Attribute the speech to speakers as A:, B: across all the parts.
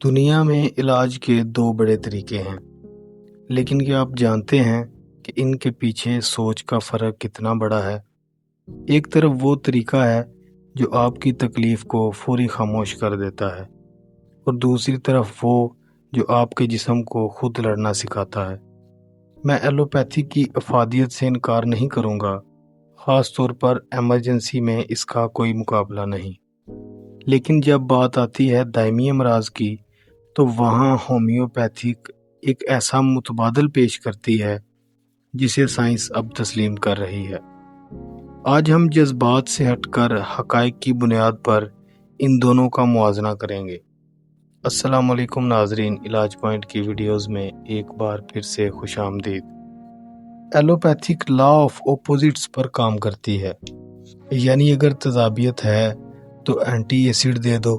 A: دنیا میں علاج کے دو بڑے طریقے ہیں، لیکن کیا آپ جانتے ہیں کہ ان کے پیچھے سوچ کا فرق کتنا بڑا ہے؟ ایک طرف وہ طریقہ ہے جو آپ کی تکلیف کو فوری خاموش کر دیتا ہے، اور دوسری طرف وہ جو آپ کے جسم کو خود لڑنا سکھاتا ہے۔ میں ایلوپیتھی کی افادیت سے انکار نہیں کروں گا، خاص طور پر ایمرجنسی میں اس کا کوئی مقابلہ نہیں۔ لیکن جب بات آتی ہے دائمی امراض کی، تو وہاں ہومیوپیتھک ایک ایسا متبادل پیش کرتی ہے جسے سائنس اب تسلیم کر رہی ہے۔ آج ہم جذبات سے ہٹ کر حقائق کی بنیاد پر ان دونوں کا موازنہ کریں گے۔ السلام علیکم ناظرین، علاج پوائنٹ کی ویڈیوز میں ایک بار پھر سے خوش آمدید۔ ایلوپیتھک لا آف اپوزٹس پر کام کرتی ہے، یعنی اگر تضادیت ہے تو اینٹی ایسڈ دے دو،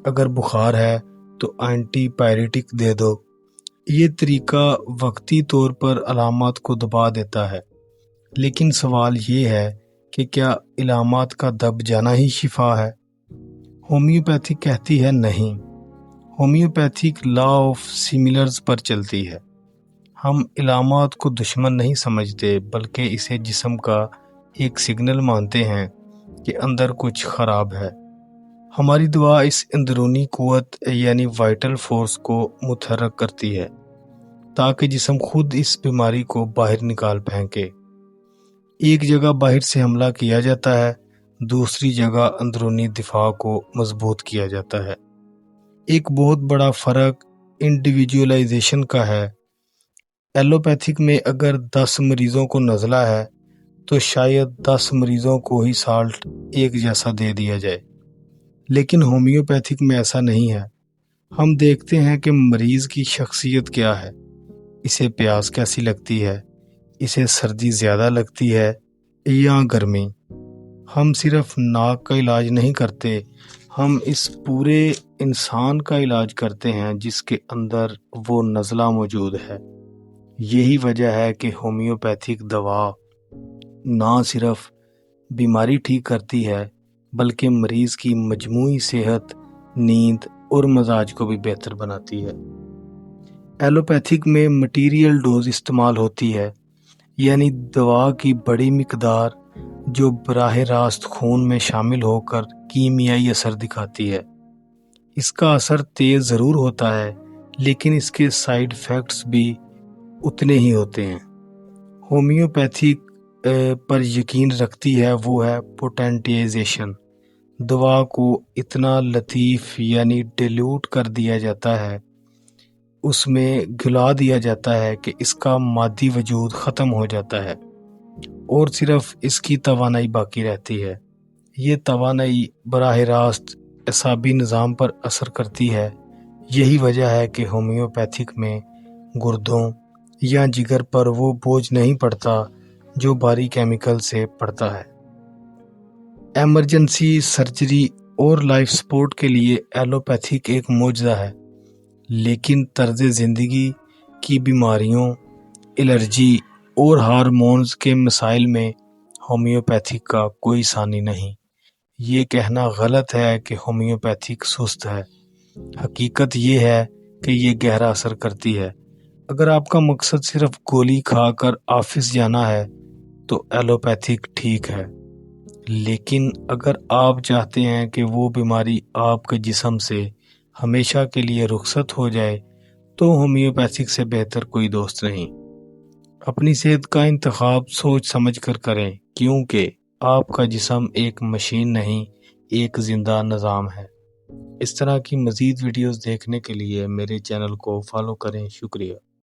A: اگر بخار ہے تو اینٹی پائریٹک دے دو۔ یہ طریقہ وقتی طور پر علامات کو دبا دیتا ہے، لیکن سوال یہ ہے کہ کیا علامات کا دب جانا ہی شفا ہے؟ ہومیوپیتھی کہتی ہے نہیں۔ ہومیوپیتھک لا آف سیملرز پر چلتی ہے۔ ہم علامات کو دشمن نہیں سمجھتے، بلکہ اسے جسم کا ایک سگنل مانتے ہیں کہ اندر کچھ خراب ہے۔ ہماری دعا اس اندرونی قوت یعنی وائٹل فورس کو متحرک کرتی ہے تاکہ جسم خود اس بیماری کو باہر نکال پھینکے۔ ایک جگہ باہر سے حملہ کیا جاتا ہے، دوسری جگہ اندرونی دفاع کو مضبوط کیا جاتا ہے۔ ایک بہت بڑا فرق انڈیویجولائزیشن کا ہے۔ ایلوپیتھک میں اگر 10 مریضوں کو نزلہ ہے تو شاید 10 مریضوں کو ہی سالٹ ایک جیسا دے دیا جائے، لیکن ہومیوپیتھک میں ایسا نہیں ہے۔ ہم دیکھتے ہیں کہ مریض کی شخصیت کیا ہے، اسے پیاس کیسی لگتی ہے، اسے سردی زیادہ لگتی ہے یا گرمی۔ ہم صرف ناک کا علاج نہیں کرتے، ہم اس پورے انسان کا علاج کرتے ہیں جس کے اندر وہ نزلہ موجود ہے۔ یہی وجہ ہے کہ ہومیوپیتھک دوا نہ صرف بیماری ٹھیک کرتی ہے بلکہ مریض کی مجموعی صحت، نیند اور مزاج کو بھی بہتر بناتی ہے۔ ایلوپیتھک میں مٹیریل ڈوز استعمال ہوتی ہے، یعنی دوا کی بڑی مقدار جو براہ راست خون میں شامل ہو کر کیمیائی اثر دکھاتی ہے۔ اس کا اثر تیز ضرور ہوتا ہے، لیکن اس کے سائیڈ ایفیکٹس بھی اتنے ہی ہوتے ہیں۔ ہومیوپیتھک پر یقین رکھتی ہے وہ ہے پوٹینٹائزیشن۔ دوا کو اتنا لطیف یعنی ڈیلیوٹ کر دیا جاتا ہے، اس میں گلا دیا جاتا ہے کہ اس کا مادی وجود ختم ہو جاتا ہے اور صرف اس کی توانائی باقی رہتی ہے۔ یہ توانائی براہ راست اعصابی نظام پر اثر کرتی ہے۔ یہی وجہ ہے کہ ہومیوپیتھک میں گردوں یا جگر پر وہ بوجھ نہیں پڑتا جو بھاری کیمیکل سے پڑتا ہے۔ ایمرجنسی، سرجری اور لائف سپورٹ کے لیے ایلوپیتھک ایک معجزہ ہے، لیکن طرز زندگی کی بیماریوں، الرجی اور ہارمونز کے مسائل میں ہومیوپیتھک کا کوئی ثانی نہیں۔ یہ کہنا غلط ہے کہ ہومیوپیتھک سست ہے۔ حقیقت یہ ہے کہ یہ گہرا اثر کرتی ہے۔ اگر آپ کا مقصد صرف گولی کھا کر آفس جانا ہے تو ایلوپیتھک ٹھیک ہے، لیکن اگر آپ چاہتے ہیں کہ وہ بیماری آپ کے جسم سے ہمیشہ کے لیے رخصت ہو جائے تو ہومیوپیتھک سے بہتر کوئی دوست نہیں۔ اپنی صحت کا انتخاب سوچ سمجھ کر کریں، کیونکہ آپ کا جسم ایک مشین نہیں، ایک زندہ نظام ہے۔ اس طرح کی مزید ویڈیوز دیکھنے کے لیے میرے چینل کو فالو کریں۔ شکریہ۔